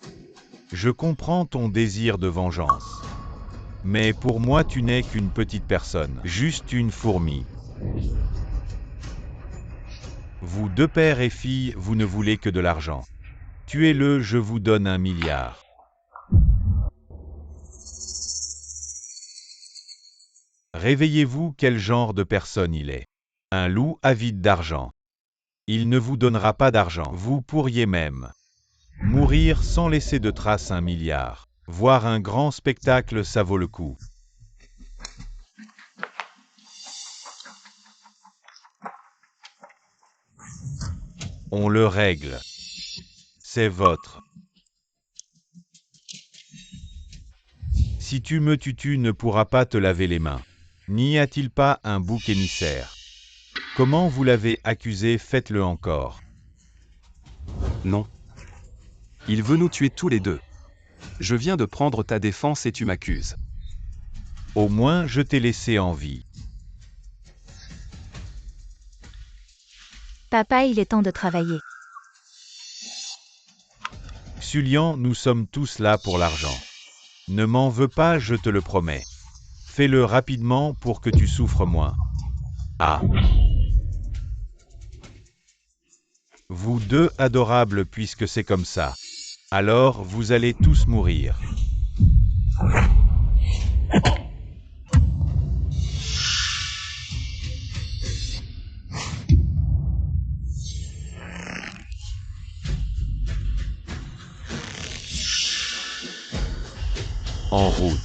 Je comprends ton désir de vengeance. Mais pour moi, tu n'es qu'une petite personne. Juste une fourmi. Vous deux père et fille, vous ne voulez que de l'argent. Tuez-le, je vous donne 1 milliard. Réveillez-vous, quel genre de personne il est. Un loup avide d'argent. Il ne vous donnera pas d'argent. Vous pourriez même Mourir sans laisser de traces 1 milliard. Voir un grand spectacle, ça vaut le coup. On le règle. C'est votre. Si tu me tues, tu ne pourras pas te laver les mains. N'y a-t-il pas un bouc émissaire? Comment vous l'avez accusé? Faites-le encore. Non. Il veut nous tuer tous les deux. Je viens de prendre ta défense et tu m'accuses. Au moins, je t'ai laissé en vie. Papa, il est temps de travailler. Sulian, nous sommes tous là pour l'argent. Ne m'en veux pas, je te le promets. Fais-le rapidement pour que tu souffres moins. Ah. Vous deux adorables, puisque c'est comme ça. Alors, vous allez tous mourir. En route.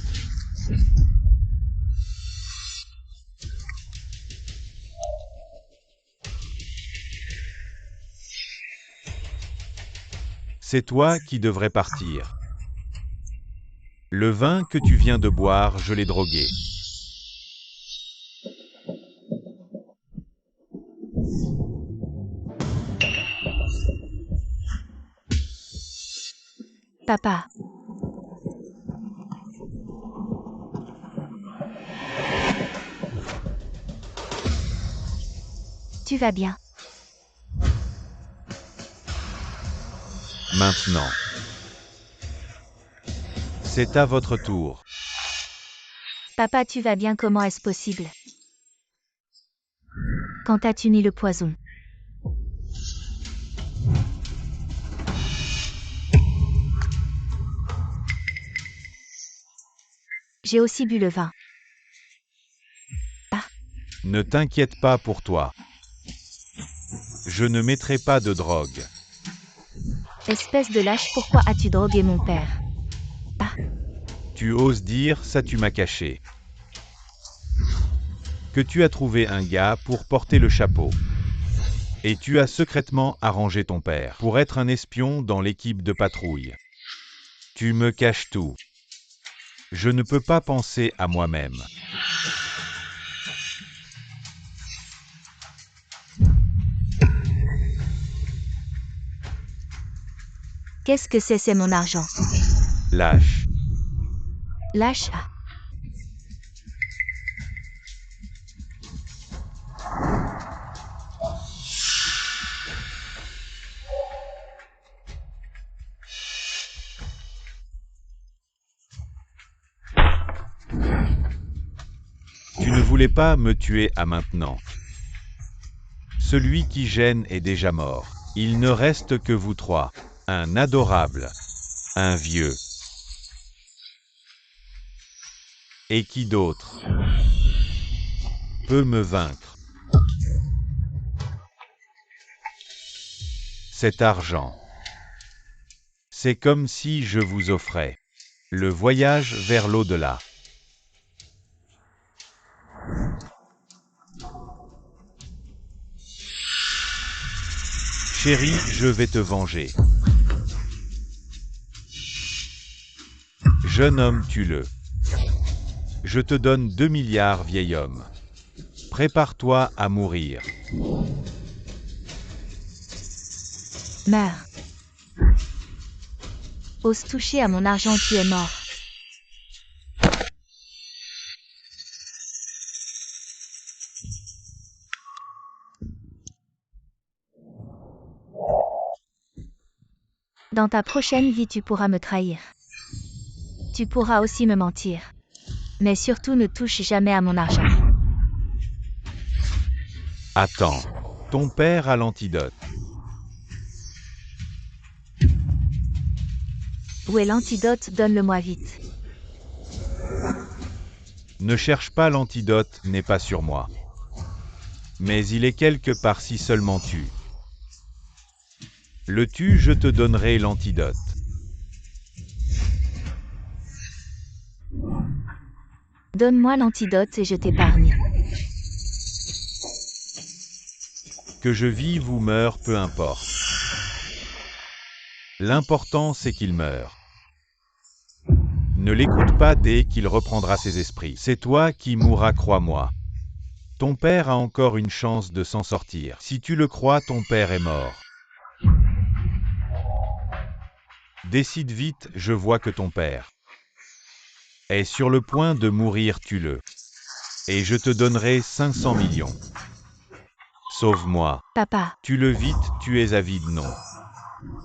C'est toi qui devrais partir. Le vin que tu viens de boire, je l'ai drogué. Papa. Tu vas bien? Maintenant. C'est à votre tour. Papa, tu vas bien? Comment est-ce possible? Quand as-tu mis le poison? J'ai aussi bu le vin. Ah. Ne t'inquiète pas pour toi. Je ne mettrai pas de drogue. Espèce de lâche, pourquoi as-tu drogué mon père? Ah. Tu oses dire ça, tu m'as caché. Que tu as trouvé un gars pour porter le chapeau. Et tu as secrètement arrangé ton père pour être un espion dans l'équipe de patrouille. Tu me caches tout. Je ne peux pas penser à moi-même. Qu'est-ce que c'est? C'est mon argent. Lâche. Lâche. Ah. Tu ne voulais pas me tuer à maintenant. Celui qui gêne est déjà mort. Il ne reste que vous trois. Un adorable. Un vieux. Et qui d'autre peut me vaincre? Cet argent. C'est comme si je vous offrais le voyage vers l'au-delà. Chérie, je vais te venger. Jeune homme, tue-le. Je te donne 2 milliards, vieil homme. Prépare-toi à mourir. Meurs. Ose toucher à mon argent, tu es mort. Dans ta prochaine vie, tu pourras me trahir. Tu pourras aussi me mentir. Mais surtout, ne touche jamais à mon argent. Attends. Ton père a l'antidote. Où est l'antidote? Donne-le-moi vite. Ne cherche pas, l'antidote n'est pas sur moi. Mais il est quelque part, si seulement tu Le tue, je te donnerai l'antidote. Donne-moi l'antidote et je t'épargne. Que je vive ou meure, peu importe. L'important, c'est qu'il meure. Ne l'écoute pas dès qu'il reprendra ses esprits. C'est toi qui mourras, crois-moi. Ton père a encore une chance de s'en sortir. Si tu le crois, ton père est mort. Décide vite, je vois que ton père est sur le point de mourir, tue-le. Et je te donnerai 500 millions. Sauve-moi. Papa, Tue-le vite, tu es avide, non.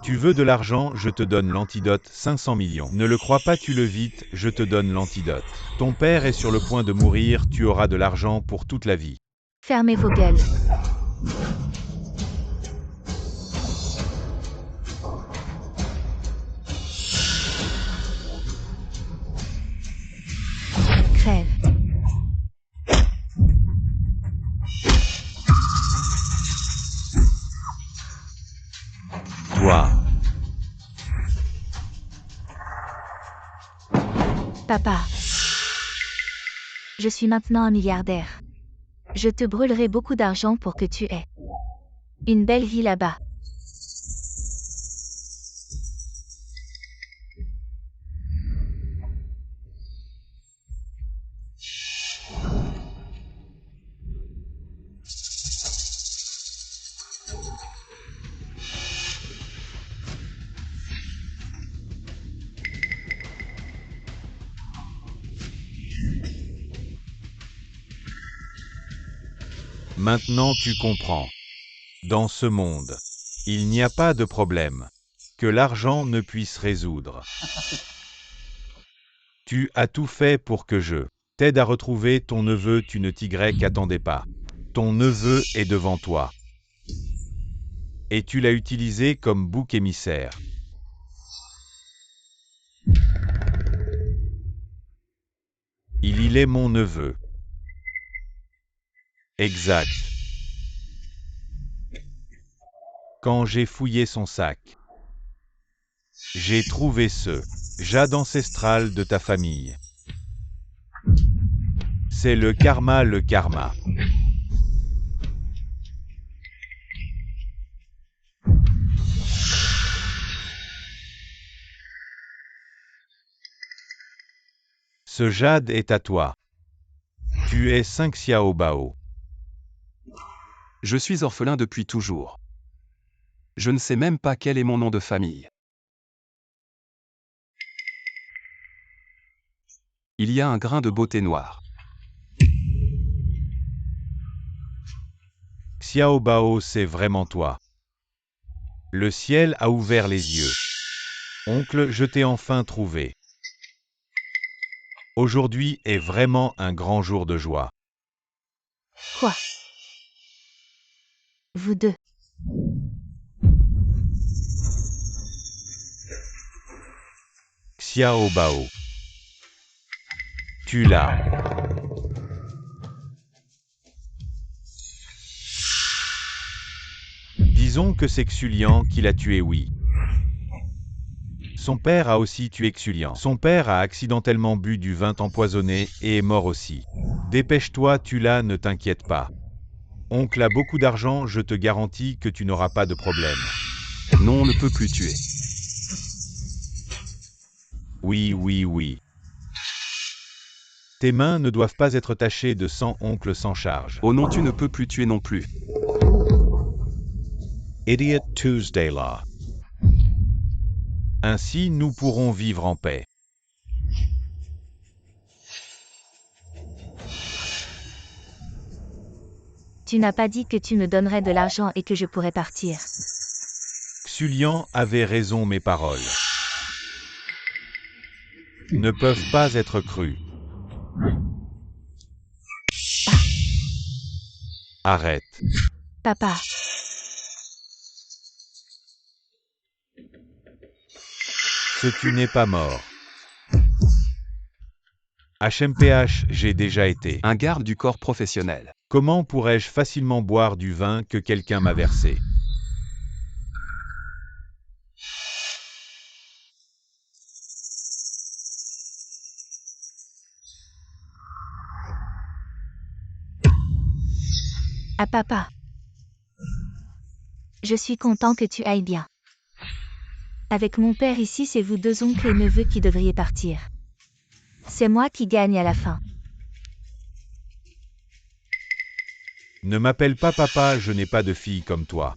Tu veux de l'argent, je te donne l'antidote, 500 millions. Ne le crois pas, tue-le vite, je te donne l'antidote. Ton père est sur le point de mourir, tu auras de l'argent pour toute la vie. fermez vos gueules. Crève. Toi, Papa. Je suis maintenant un milliardaire. Je te brûlerai beaucoup d'argent pour que tu aies une belle vie là-bas. maintenant tu comprends. Dans ce monde, il n'y a pas de problème que l'argent ne puisse résoudre. Tu as tout fait pour que je t'aide à retrouver ton neveu, tu ne t'y attendais pas. Ton neveu est devant toi. Et tu l'as utilisé comme bouc émissaire. Il est mon neveu. Exact. Quand j'ai fouillé son sac, j'ai trouvé ce jade ancestral de ta famille. C'est le karma, le karma. Ce jade est à toi. Tu es 5 Xiao Bao. Je suis orphelin depuis toujours. Je ne sais même pas quel est mon nom de famille. Il y a un grain de beauté noire. Xiao Bao, c'est vraiment toi. Le ciel a ouvert les yeux. Oncle, je t'ai enfin trouvé. Aujourd'hui est vraiment un grand jour de joie. Quoi? Vous deux. Xiao Bao. Tu l'as. Disons que c'est Xulian qui l'a tué, oui. Son père a aussi tué Xulian. Son père a accidentellement bu du vin empoisonné et est mort aussi. Dépêche-toi, tu l'as, ne t'inquiète pas. Oncle a beaucoup d'argent, je te garantis que tu n'auras pas de problème. Non, on ne peut plus tuer. Oui, oui, oui. Tes mains ne doivent pas être tachées de sang, oncle, sans charge. Oh non, tu ne peux plus tuer non plus. Idiot Tuesday Law. Ainsi, nous pourrons vivre en paix. Tu n'as pas dit que tu me donnerais de l'argent et que je pourrais partir. Xulian avait raison, mes paroles ne peuvent pas être crues. Arrête. Papa. Tu n'es pas mort. HMPH, j'ai déjà été. Un garde du corps professionnel. Comment pourrais-je facilement boire du vin que quelqu'un m'a versé? Ah papa. Je suis content que tu ailles bien. Avec mon père ici, c'est vous deux oncles et neveux qui devriez partir. C'est moi qui gagne à la fin. Ne m'appelle pas papa, je n'ai pas de fille comme toi.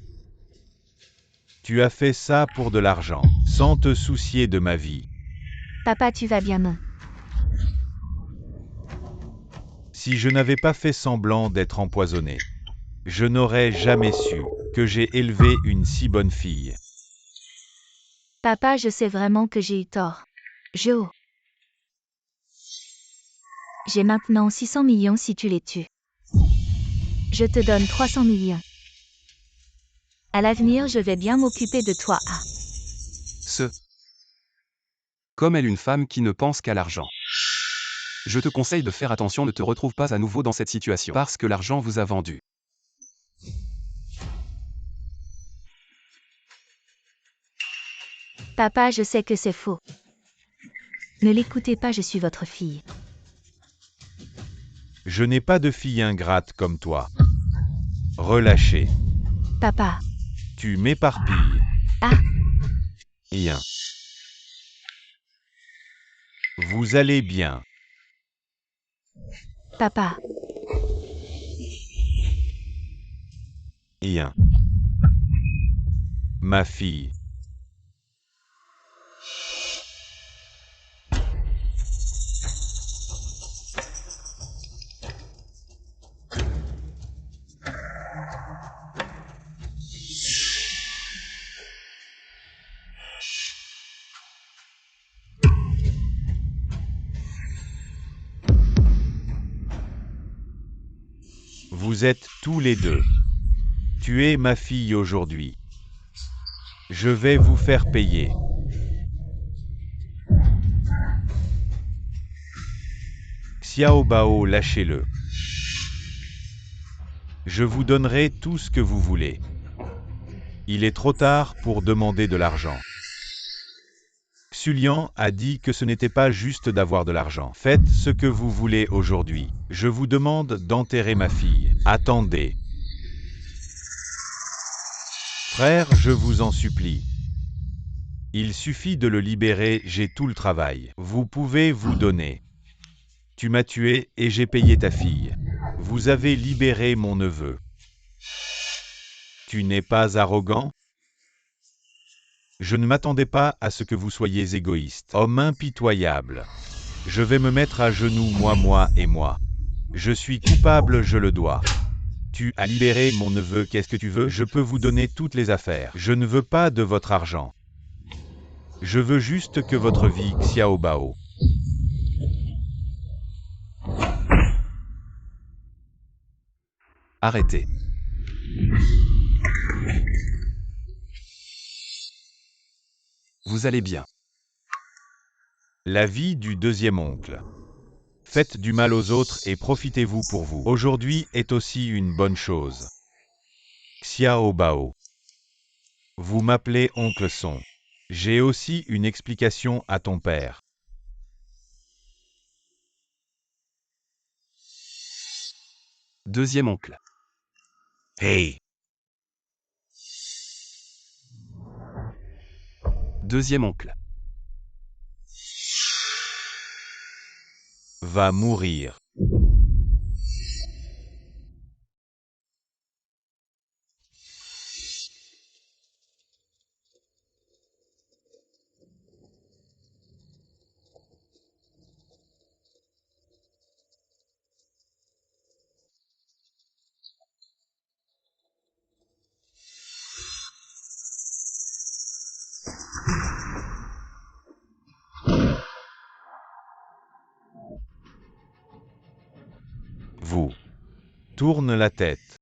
Tu as fait ça pour de l'argent, sans te soucier de ma vie. Papa, tu vas bien, non? Si je n'avais pas fait semblant d'être empoisonné, je n'aurais jamais su que j'ai élevé une si bonne fille. Papa, je sais vraiment que j'ai eu tort. Joe. J'ai maintenant 600 millions si tu les tues. Je te donne 300 millions. À l'avenir, je vais bien m'occuper de toi. Ah. Comme elle une femme qui ne pense qu'à l'argent. Je te conseille de faire attention, ne te retrouve pas à nouveau dans cette situation, parce que l'argent vous a vendu. Papa, je sais que c'est faux. Ne l'écoutez pas, je suis votre fille. Je n'ai pas de fille ingrate comme toi. Relâchez. Papa. Tu m'éparpilles. Ah. Bien. Vous allez bien. Papa. Bien. Ma fille. Vous êtes tous les deux. Tuez ma fille aujourd'hui. Je vais vous faire payer. Xiao Bao, lâchez-le. Je vous donnerai tout ce que vous voulez. Il est trop tard pour demander de l'argent. Xulian a dit que ce n'était pas juste d'avoir de l'argent. Faites ce que vous voulez aujourd'hui. Je vous demande d'enterrer ma fille. Attendez. Frère, je vous en supplie. Il suffit de le libérer, j'ai tout le travail. Vous pouvez vous donner. Tu m'as tué et j'ai payé ta fille. Vous avez libéré mon neveu. Tu n'es pas arrogant? Je ne m'attendais pas à ce que vous soyez égoïste. Homme impitoyable. Je vais me mettre à genoux, moi et moi. Je suis coupable, je le dois. Tu as libéré mon neveu, qu'est-ce que tu veux? Je peux vous donner toutes les affaires. Je ne veux pas de votre argent. Je veux juste que votre vie, Xiao Bao. Arrêtez. Vous allez bien. La vie du deuxième oncle. Faites du mal aux autres et profitez-vous pour vous. Aujourd'hui est aussi une bonne chose. Xiao Bao. Vous m'appelez oncle Son. J'ai aussi une explication à ton père. Deuxième oncle. Hey! Deuxième oncle. Va mourir. Vous. Tourne la tête.